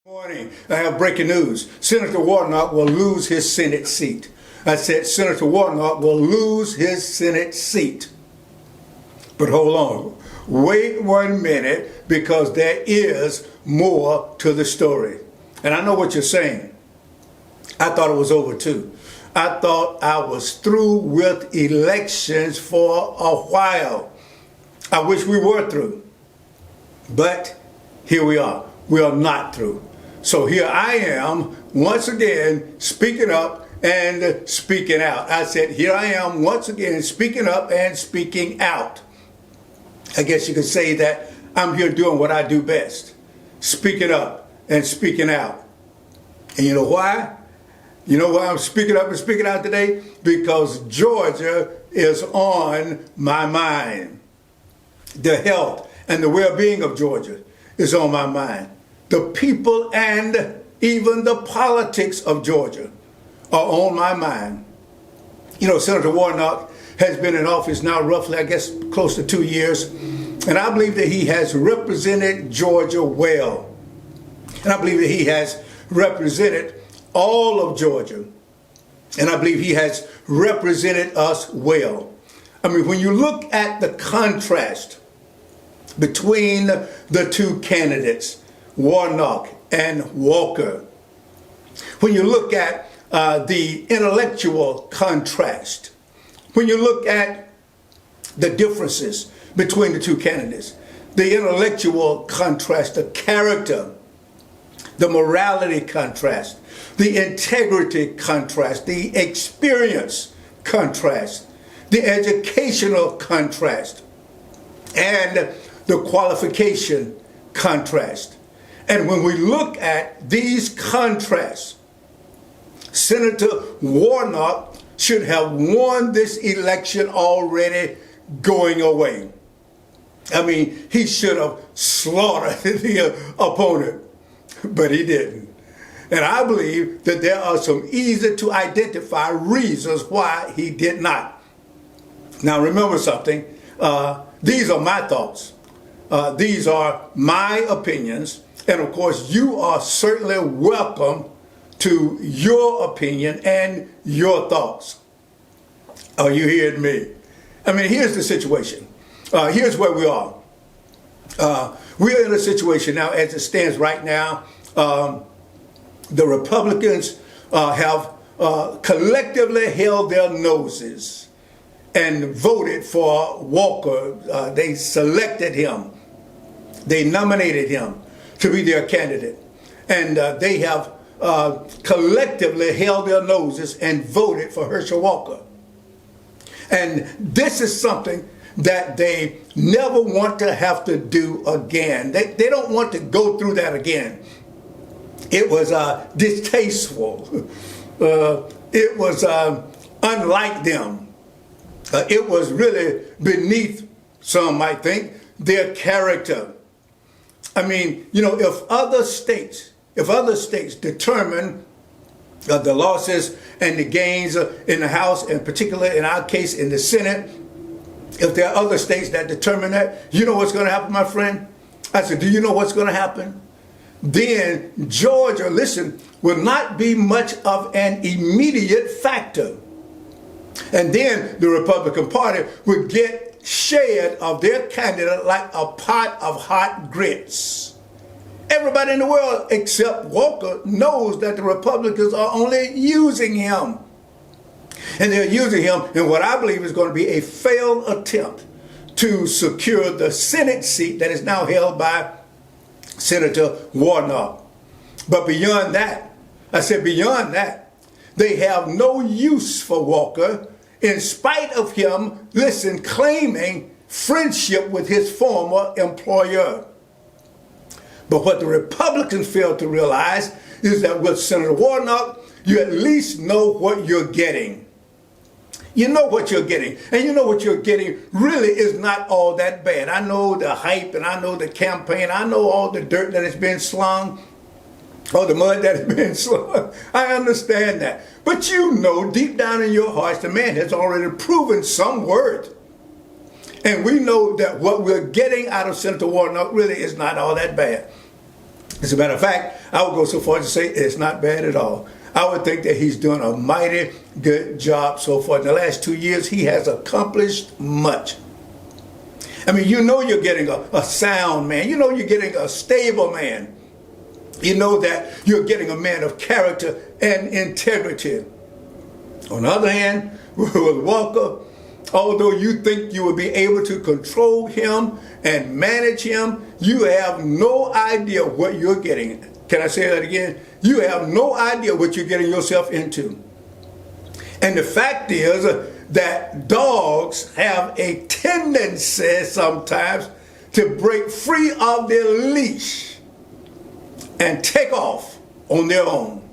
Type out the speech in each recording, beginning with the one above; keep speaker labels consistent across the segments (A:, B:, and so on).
A: Morning. I have breaking news. Senator Warnock will lose his Senate seat. I said Senator Warnock will lose his Senate seat. But hold on. Wait 1 minute, because there is more to the story. And I know what you're saying. I thought it was over too. I thought I was through with elections for a while. I wish we were through. But here we are. We are not through. So here I am, once again, speaking up and speaking out. I said, here I am, once again, speaking up and speaking out. I guess you could say that I'm here doing what I do best, speaking up and speaking out. And you know why? You know why I'm speaking up and speaking out today? Because Georgia is on my mind. The health and the well-being of Georgia is on my mind. The people and even the politics of Georgia are on my mind. You know, Senator Warnock has been in office now roughly, I guess, close to 2 years. And I believe that he has represented Georgia well. And I believe that he has represented all of Georgia. And I believe he has represented us well. I mean, when you look at the contrast between the two candidates, Warnock and Walker, when you look at the intellectual contrast, when you look at the differences between the two candidates, the intellectual contrast, the character, the morality contrast, the integrity contrast, the experience contrast, the educational contrast, and the qualification contrast. And when we look at these contrasts, Senator Warnock should have won this election already going away. I mean, he should have slaughtered the opponent, but he didn't. And I believe that there are some easy to identify reasons why he did not. Now remember something, these are my thoughts. These are my opinions. And of course, you are certainly welcome to your opinion and your thoughts. Are you hearing me? I mean, here's the situation. Here's where we are. We're in a situation now, as it stands right now. The Republicans have collectively held their noses and voted for Walker. They selected him. They nominated him to be their candidate. And they have collectively held their noses and voted for Herschel Walker. And this is something that they never want to have to do again. They don't want to go through that again. It was distasteful. It was unlike them. It was really beneath, some might think, their character. I mean, you know, if other states determine the losses and the gains in the House, and particularly in our case in the Senate, if there are other states that determine that, you know what's going to happen, my friend? I said, do you know what's going to happen? Then Georgia, listen, will not be much of an immediate factor. And then the Republican Party would get shed of their candidate like a pot of hot grits. Everybody in the world except Walker knows that the Republicans are only using him. And they're using him in what I believe is going to be a failed attempt to secure the Senate seat that is now held by Senator Warnock. But beyond that, I said beyond that, they have no use for Walker in spite of him, listen, claiming friendship with his former employer. But what the Republicans fail to realize is that with Senator Warnock, you at least know what you're getting. You know what you're getting. And you know what you're getting really is not all that bad. I know the hype and I know the campaign. I know all the dirt that has been slung, all the mud that has been slung. I understand that. But you know deep down in your hearts, the man has already proven some worth. And we know that what we're getting out of Senator Warnock really is not all that bad. As a matter of fact, I would go so far as to say it's not bad at all. I would think that he's doing a mighty good job so far. In the last 2 years, he has accomplished much. I mean, you know you're getting a sound man. You know you're getting a stable man. You know that you're getting a man of character and integrity. On the other hand, with Walker, although you think you will be able to control him and manage him, you have no idea what you're getting. Can I say that again? You have no idea what you're getting yourself into. And the fact is that dogs have a tendency sometimes to break free of their leash and take off on their own.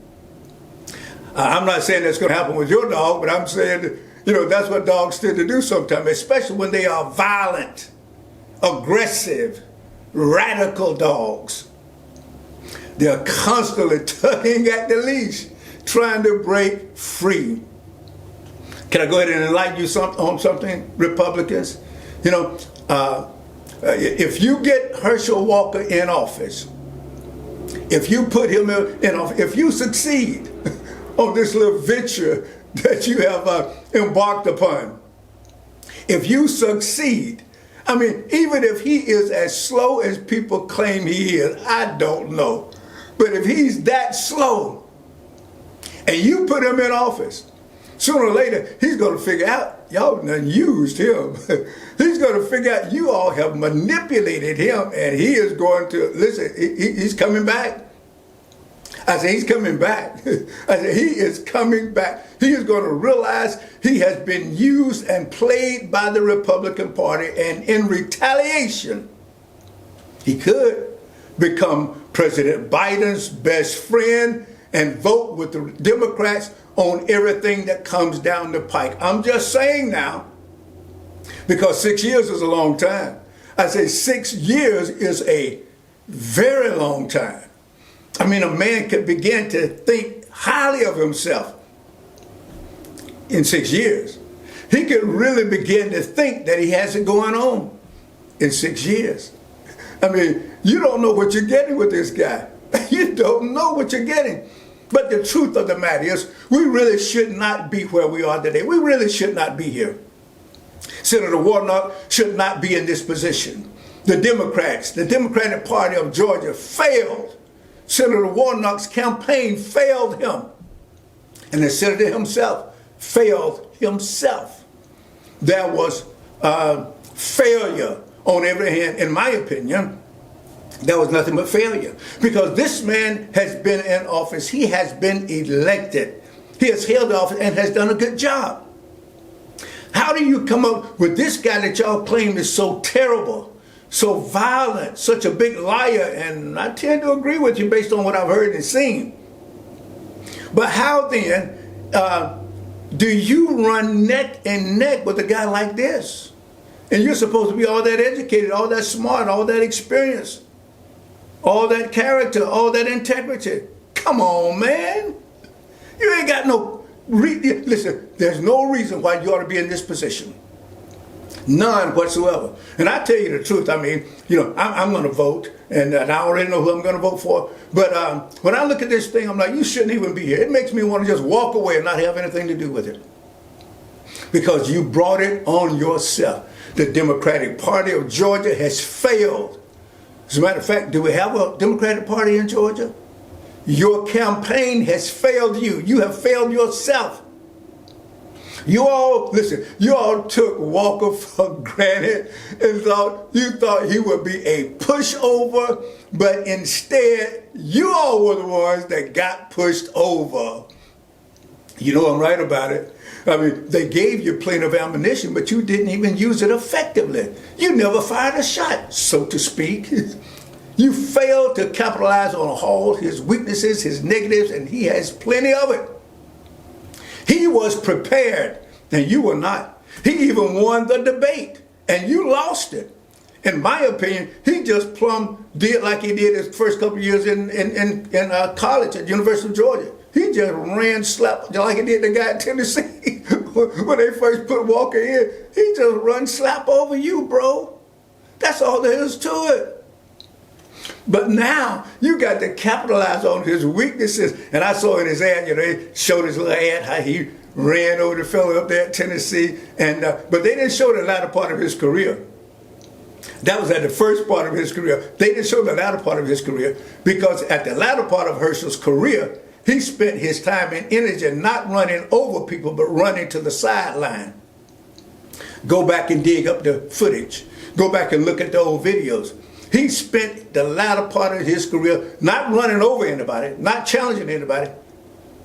A: I'm not saying that's going to happen with your dog, but I'm saying that, you know, that's what dogs tend to do sometimes, especially when they are violent, aggressive, radical dogs. They're constantly tugging at the leash, trying to break free. Can I go ahead and enlighten you on something, Republicans? You know, if you get Herschel Walker in office, if you put him in office, if you succeed on this little venture that you have embarked upon, if you succeed, I mean, even if he is as slow as people claim he is, I don't know. But if he's that slow and you put him in office, sooner or later, he's going to figure out y'all done used him. He's going to figure out you all have manipulated him, and he is going to, listen, he's coming back. I said, he's coming back. I said, he is coming back. He is going to realize he has been used and played by the Republican Party, and in retaliation, he could become President Biden's best friend and vote with the Democrats on everything that comes down the pike. I'm just saying now, because 6 years is a long time. I say 6 years is a very long time. I mean, a man could begin to think highly of himself in 6 years. He could really begin to think that he has it going on in 6 years. I mean, you don't know what you're getting with this guy. You don't know what you're getting. But the truth of the matter is, we really should not be where we are today. We really should not be here. Senator Warnock should not be in this position. The Democrats, the Democratic Party of Georgia failed. Senator Warnock's campaign failed him. And the senator himself failed himself. There was failure on every hand, in my opinion. There was nothing but failure, because this man has been in office. He has been elected. He has held office and has done a good job. How do you come up with this guy that y'all claim is so terrible, so violent, such a big liar? And I tend to agree with you based on what I've heard and seen. But how then do you run neck and neck with a guy like this? And you're supposed to be all that educated, all that smart, all that experienced, all that character, all that integrity. Come on, man. You ain't got no listen, there's no reason why you ought to be in this position. None whatsoever. And I tell you the truth, I mean, you know, I'm going to vote, and I already know who I'm going to vote for. But when I look at this thing, I'm like, you shouldn't even be here. It makes me want to just walk away and not have anything to do with it. Because you brought it on yourself. The Democratic Party of Georgia has failed. As a matter of fact, do we have a Democratic Party in Georgia? Your campaign has failed you. You have failed yourself. You all, listen, you all took Walker for granted and you thought he would be a pushover, but instead, you all were the ones that got pushed over. You know I'm right about it. I mean, they gave you plenty of ammunition, but you didn't even use it effectively. You never fired a shot, so to speak. You failed to capitalize on all his weaknesses, his negatives, and he has plenty of it. He was prepared, and you were not. He even won the debate, and you lost it. In my opinion, he just plumb did like he did his first couple of years in college at the University of Georgia. He just ran slap, just like he did the guy in Tennessee. When they first put Walker in, he just run slap over you, bro. That's all there is to it. But now you got to capitalize on his weaknesses. And I saw in his ad, they showed his little ad, how he ran over the fellow up there at Tennessee. And but they didn't show the latter part of his career. That was at the first part of his career. They didn't show the latter part of his career because at the latter part of Herschel's career, he spent his time and energy not running over people, but running to the sideline. Go back and dig up the footage. Go back and look at the old videos. He spent the latter part of his career not running over anybody, not challenging anybody,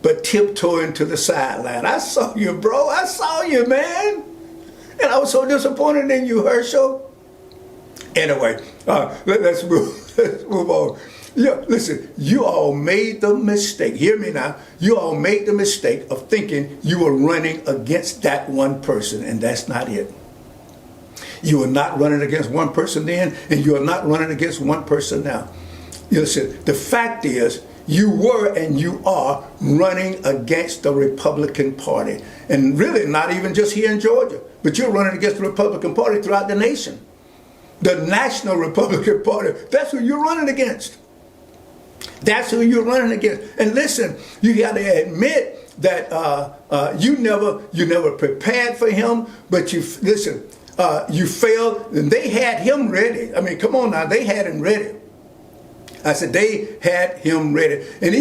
A: but tiptoeing to the sideline. I saw you, bro. I saw you, man. And I was so disappointed in you, Herschel. Anyway, let's move on. Yeah, listen, you all made the mistake. Hear me now. You all made the mistake of thinking you were running against that one person, and that's not it. You were not running against one person then, and you are not running against one person now. Listen, the fact is, you were and you are running against the Republican Party. And really not even just here in Georgia, but you're running against the Republican Party throughout the nation. The National Republican Party, that's who you're running against. That's who you're running against. And listen, you got to admit that you never prepared for him, but you failed, and they had him ready. I mean, come on now, they had him ready. I said they had him ready. And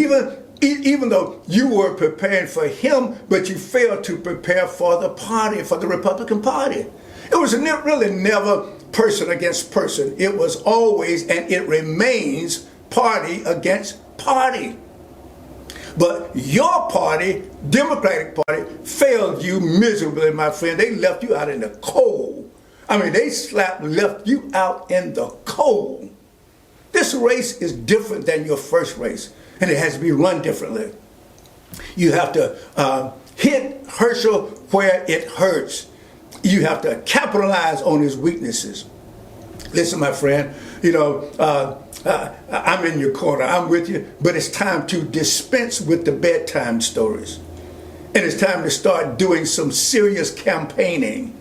A: even though you were preparing for him, but you failed to prepare for the party, for the Republican Party. It was really never person against person. It was always, and it remains, party against party. But your party, Democratic Party, failed you miserably, my friend. They left you out in the cold. I mean, they left you out in the cold. This race is different than your first race, and it has to be run differently. You have to hit Herschel where it hurts. You have to capitalize on his weaknesses. Listen, my friend, I'm in your corner. I'm with you. But it's time to dispense with the bedtime stories. And it's time to start doing some serious campaigning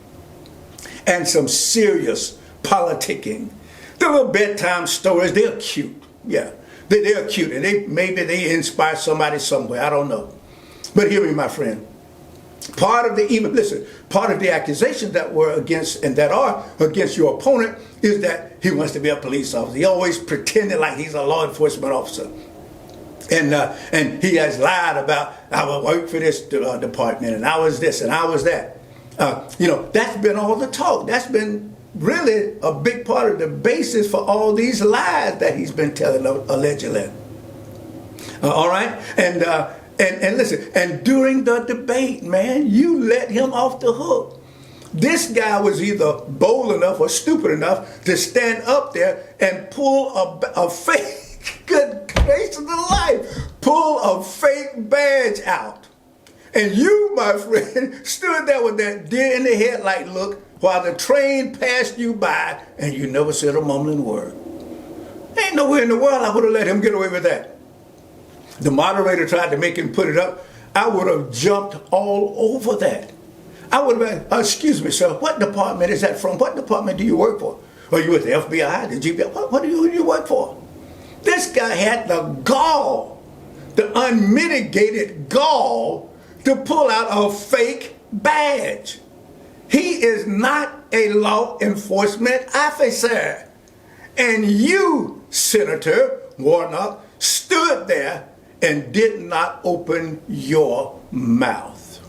A: and some serious politicking. The little bedtime stories, they're cute. Yeah, they're cute. And maybe they inspire somebody somewhere. I don't know. But hear me, my friend. Part of the accusations that were against and that are against your opponent is that he wants to be a police officer. He always pretended like he's a law enforcement officer. And he has lied about, I will work for this department, and I was this and I was that. That's been all the talk. That's been really a big part of the basis for all these lies that he's been telling allegedly. All right? And listen, and during the debate, man, you let him off the hook. This guy was either bold enough or stupid enough to stand up there and pull a fake, good grace of the life, pull a fake badge out. And you, my friend, stood there with that deer in the headlight look while the train passed you by, and you never said a mumbling word. Ain't nowhere in the world I would have let him get away with that. The moderator tried to make him put it up. I would have jumped all over that. I would have been, excuse me, sir, what department is that from? What department do you work for? Are you with the FBI, the GBI? What do you work for? This guy had the gall, the unmitigated gall, to pull out a fake badge. He is not a law enforcement officer. And you, Senator Warnock, stood there and did not open your mouth.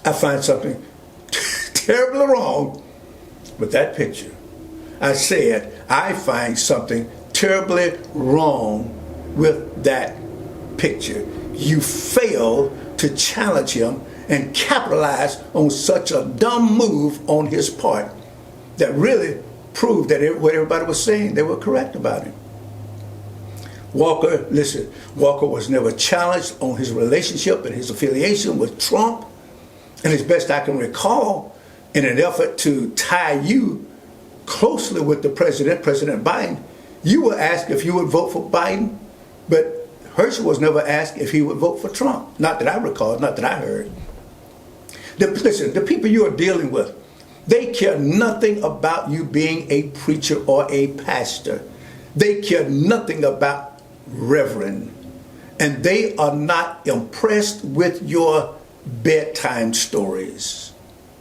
A: I find something terribly wrong with that picture. I said, I find something terribly wrong with that picture. You failed to challenge him and capitalize on such a dumb move on his part that really proved that what everybody was saying, they were correct about him. Walker was never challenged on his relationship and his affiliation with Trump. And as best I can recall, in an effort to tie you closely with the president, President Biden, you were asked if you would vote for Biden, but Herschel was never asked if he would vote for Trump. Not that I recall, not that I heard. Listen, the people you are dealing with, they care nothing about you being a preacher or a pastor. They care nothing about Reverend. And they are not impressed with your bedtime stories.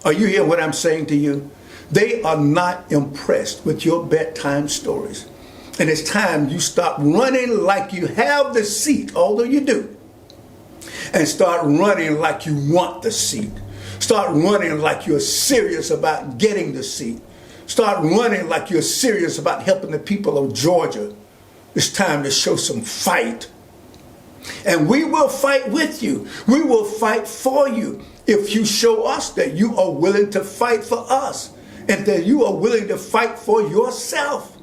A: Are you hearing what I'm saying to you? They are not impressed with your bedtime stories. And it's time you stop running like you have the seat, although you do. And start running like you want the seat. Start running like you're serious about getting the seat. Start running like you're serious about helping the people of Georgia. It's time to show some fight. And we will fight with you. We will fight for you if you show us that you are willing to fight for us and that you are willing to fight for yourself.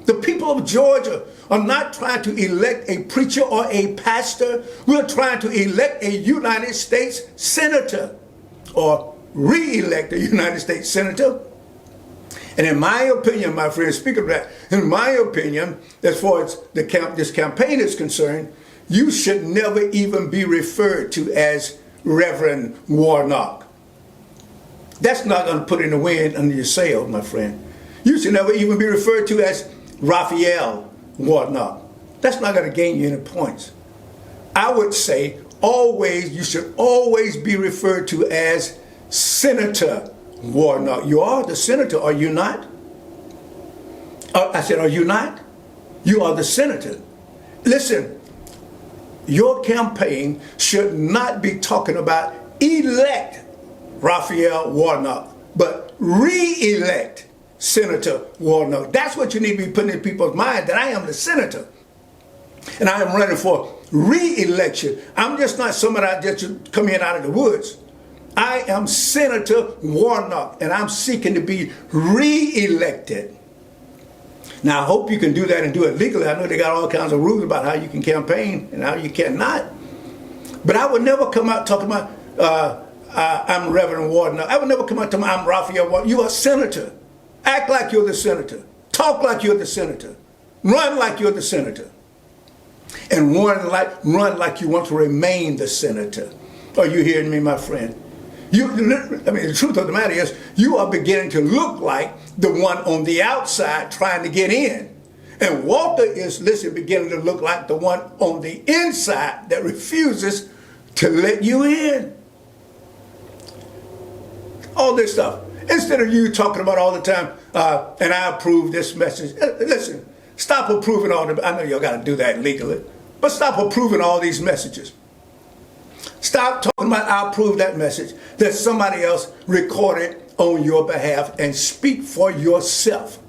A: The people of Georgia are not trying to elect a preacher or a pastor. We're trying to elect a United States senator or re-elect a United States senator. And in my opinion, my friend, speaking of that, in my opinion, as far as this campaign is concerned, you should never even be referred to as Reverend Warnock. That's not going to put in the wind under your sail, my friend. You should never even be referred to as RAPHAEL Warnock. That's not going to gain you any points. I would say you should always be referred to as Senator Warnock. You are the senator, are you not? I said, are you not? You are the senator. Listen, your campaign should not be talking about elect RAPHAEL Warnock, but re-elect Senator Warnock. That's what you need to be putting in people's mind, that I am the senator. And I am running for re-election. I'm just not somebody that just come in out of the woods. I am Senator Warnock, and I'm seeking to be re-elected. Now, I hope you can do that and do it legally. I know they got all kinds of rules about how you can campaign and how you cannot. But I would never come out talking about I'm Reverend Warnock. I would never come out talking about I'm RAPHAEL Warnock. You are a senator. Act like you're the senator. Talk like you're the senator. Run like you're the senator. And run like you want to remain the senator. Are you hearing me, my friend? The truth of the matter is, you are beginning to look like the one on the outside trying to get in. And Walker is, beginning to look like the one on the inside that refuses to let you in. All this stuff. Instead of you talking about all the time, and I approve this message. Listen, stop approving all the, I know y'all got to do that legally, but stop approving all these messages. Stop talking about I approve that message that somebody else recorded on your behalf and speak for yourself.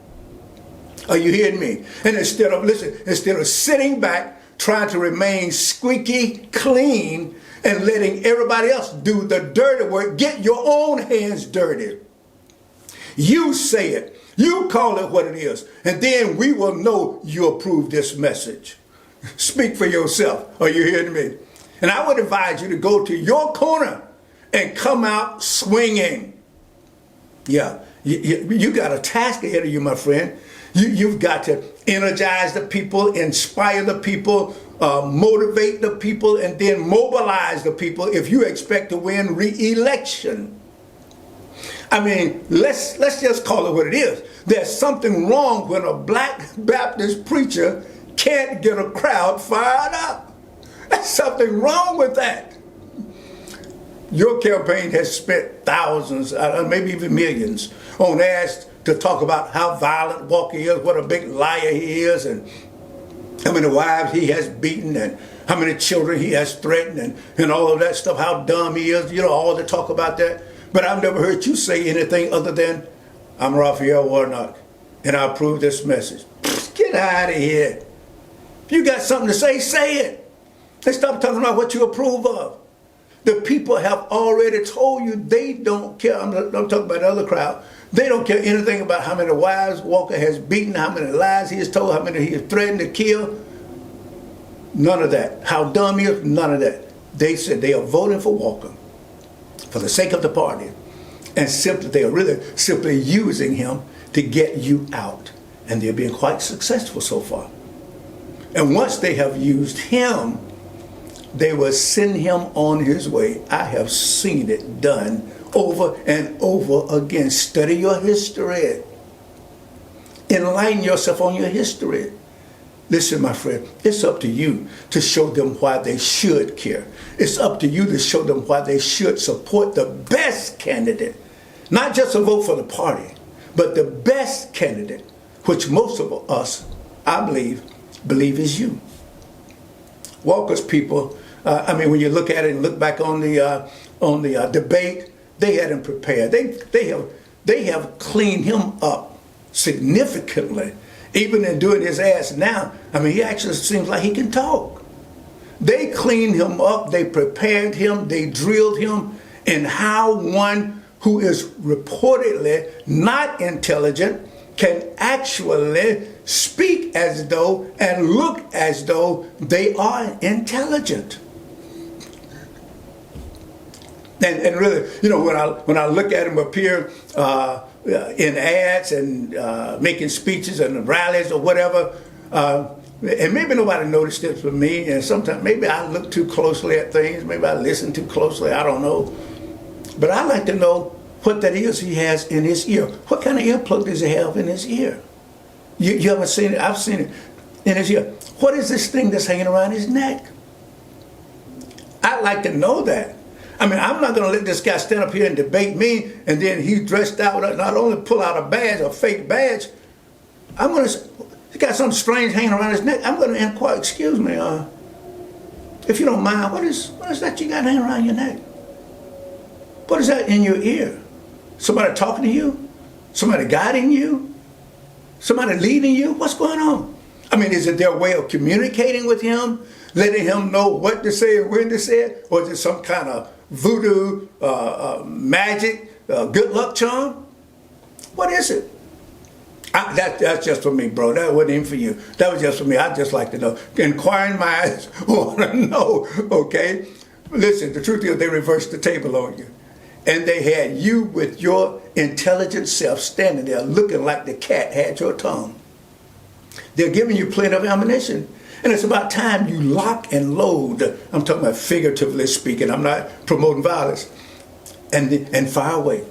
A: Are you hearing me? And instead of sitting back trying to remain squeaky clean and letting everybody else do the dirty work, get your own hands dirty. You say it. You call it what it is. And then we will know you approve this message. Speak for yourself. Are you hearing me? And I would advise you to go to your corner and come out swinging. Yeah, you got a task ahead of you, my friend. You've got to energize the people, inspire the people, motivate the people, and then mobilize the people if you expect to win re-election. I mean, let's just call it what it is. There's something wrong when a black Baptist preacher can't get a crowd fired up. There's something wrong with that. Your campaign has spent thousands, maybe even millions, on ads to talk about how violent Walker is, what a big liar he is, and how many wives he has beaten, and how many children he has threatened, and all of that stuff, how dumb he is, all the talk about that. But I've never heard you say anything other than, I'm RAPHAEL Warnock, and I approve this message. Get out of here. If you got something to say, say it. And stop talking about what you approve of. The people have already told you they don't care. I'm talking about the other crowd. They don't care anything about how many wives Walker has beaten, how many lies he has told, how many he has threatened to kill. None of that. How dumb he is, none of that. They said they are voting for Walker for the sake of the party. And they are really simply using him to get you out. And they're being quite successful so far. And once they have used him, they will send him on his way. I have seen it done over and over again. Study your history. Enlighten yourself on your history. Listen, my friend, it's up to you to show them why they should care. It's up to you to show them why they should support the best candidate. Not just a vote for the party, but the best candidate, which most of us, I believe is you. Walker's people, when you look at it and look back on the debate, they had him prepared. They have cleaned him up significantly. Even in doing his ass now, he actually seems like he can talk. They cleaned him up, they prepared him, they drilled him in how one who is reportedly not intelligent can actually speak as though and look as though they are intelligent. And really, when I look at him appear in ads and making speeches and rallies or whatever, and maybe nobody noticed this with me, and sometimes maybe I look too closely at things, maybe I listen too closely, I don't know. But I like to know what that is he has in his ear. What kind of earplug does he have in his ear? You haven't seen it? I've seen it in his ear. What is this thing that's hanging around his neck? I'd like to know that. I'm not going to let this guy stand up here and debate me, and then he's dressed out, not only pull out a badge, a fake badge. He's got something strange hanging around his neck. I'm going to inquire, excuse me, if you don't mind, what is that you got hanging around your neck? What is that in your ear? Somebody talking to you? Somebody guiding you? Somebody leading you? What's going on? Is it their way of communicating with him? Letting him know what to say and when to say it? Or is it some kind of voodoo, magic, good luck charm? What is it? That's just for me, bro. That wasn't even for you. That was just for me. I'd just like to know. Inquiring minds want to know, okay? Listen, the truth is they reversed the table on you. And they had you with your intelligent self standing there looking like the cat had your tongue. They're giving you plenty of ammunition. And it's about time you lock and load. I'm talking about figuratively speaking. I'm not promoting violence. And fire away.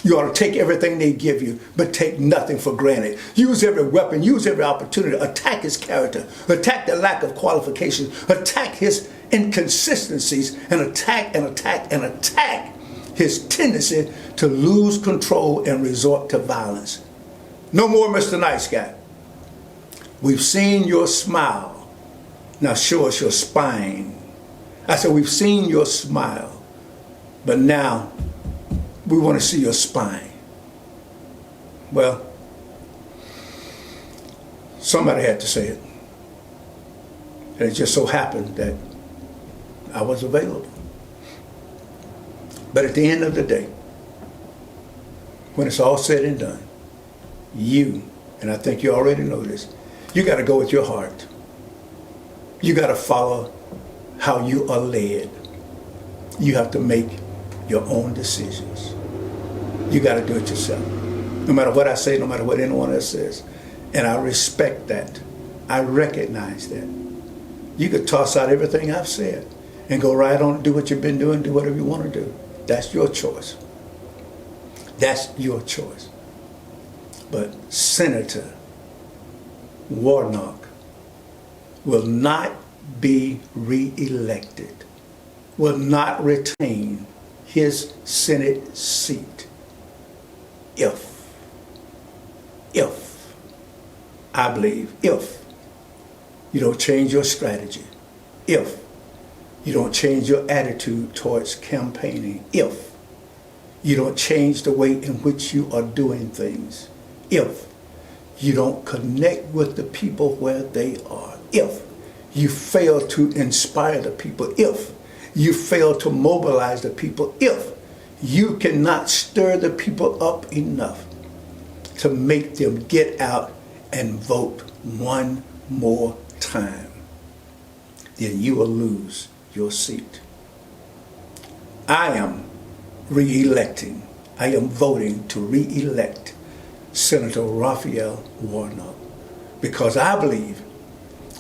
A: You ought to take everything they give you, but take nothing for granted. Use every weapon, use every opportunity. Attack his character. Attack the lack of qualifications. Attack his inconsistencies. And attack his tendency to lose control and resort to violence. No more Mr. Nice Guy. We've seen your smile. Now show us your spine. I said, we've seen your smile, but now we want to see your spine. Well, somebody had to say it. And it just so happened that I was available. But at the end of the day, when it's all said and done, you, and I think you already know this, you got to go with your heart. You got to follow how you are led. You have to make your own decisions. You got to do it yourself. No matter what I say, no matter what anyone else says. And I respect that. I recognize that. You could toss out everything I've said and go right on and do what you've been doing, do whatever you want to do. That's your choice. That's your choice. But Senator Warnock will not be re-elected, will not retain his Senate seat if I believe, if you don't change your strategy, if you don't change your attitude towards campaigning, if you don't change the way in which you are doing things, if you don't connect with the people where they are, if you fail to inspire the people, if you fail to mobilize the people, if you cannot stir the people up enough to make them get out and vote one more time, then you will lose your seat. I am re-electing. I am voting to re-elect Senator RAPHAEL Warnock because I believe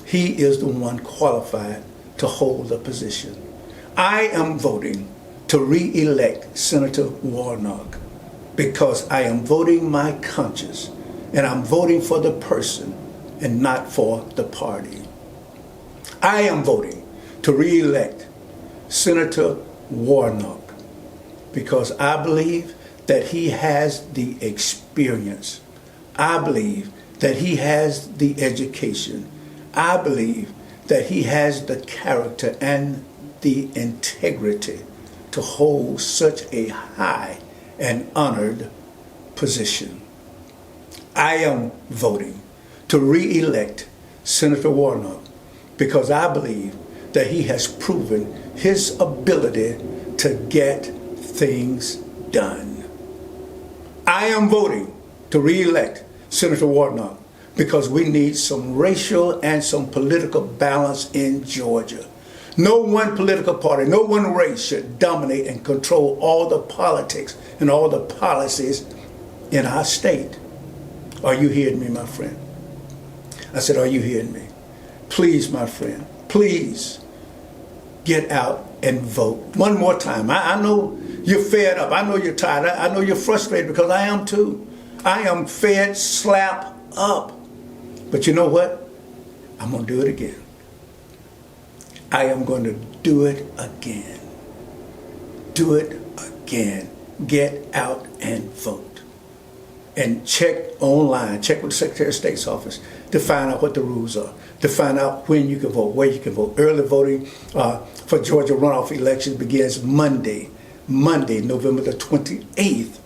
A: he is the one qualified to hold the position. I am voting to re-elect Senator Warnock because I am voting my conscience and I'm voting for the person and not for the party. I am voting to re-elect Senator Warnock because I believe that he has the experience. I believe that he has the education. I believe that he has the character and the integrity to hold such a high and honored position. I am voting to re-elect Senator Warnock because I believe that he has proven his ability to get things done. I am voting to re-elect Senator Warnock because we need some racial and some political balance in Georgia. No one political party, no one race should dominate and control all the politics and all the policies in our state. Are you hearing me, my friend? I said, are you hearing me? Please, my friend, please get out and vote. One more time. I know you're fed up. I know you're tired. I know you're frustrated because I am too. I am fed slap up. But you know what? I'm going to do it again. I am going to do it again. Do it again. Get out and vote. And check online, check with the Secretary of State's office to find out what the rules are, to find out when you can vote, where you can vote. Early voting for Georgia runoff elections begins Monday, November the 28th.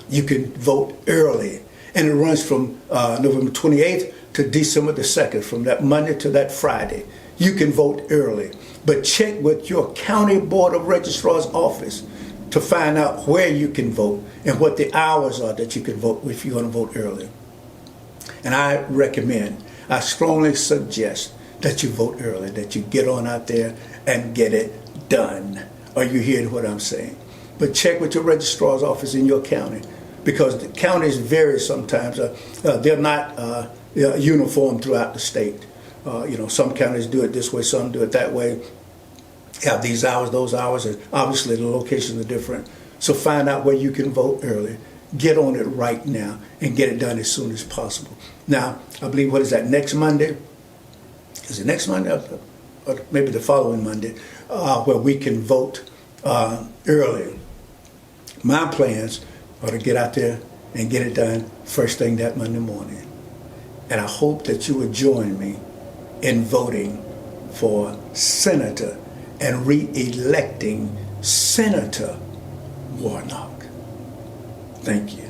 A: You can vote early, and it runs from November 28th to December the 2nd, from that Monday to that Friday. You can vote early, but check with your county board of registrar's office to find out where you can vote and what the hours are that you can vote if you're going to vote early. And I strongly suggest that you vote early, that you get on out there and get it done. Are you hearing what I'm saying? But check with your registrar's office in your county, because the counties vary sometimes. They're not uniform throughout the state. Some counties do it this way, some do it that way. Have these hours, those hours, and obviously the locations are different. So find out where you can vote early. Get on it right now and get it done as soon as possible. Now, I believe, what is that, next Monday? Is it next Monday? Or maybe the following Monday, where we can vote early. My plans are to get out there and get it done first thing that Monday morning. And I hope that you would join me in voting for Senator and re-electing Senator Warnock. Thank you.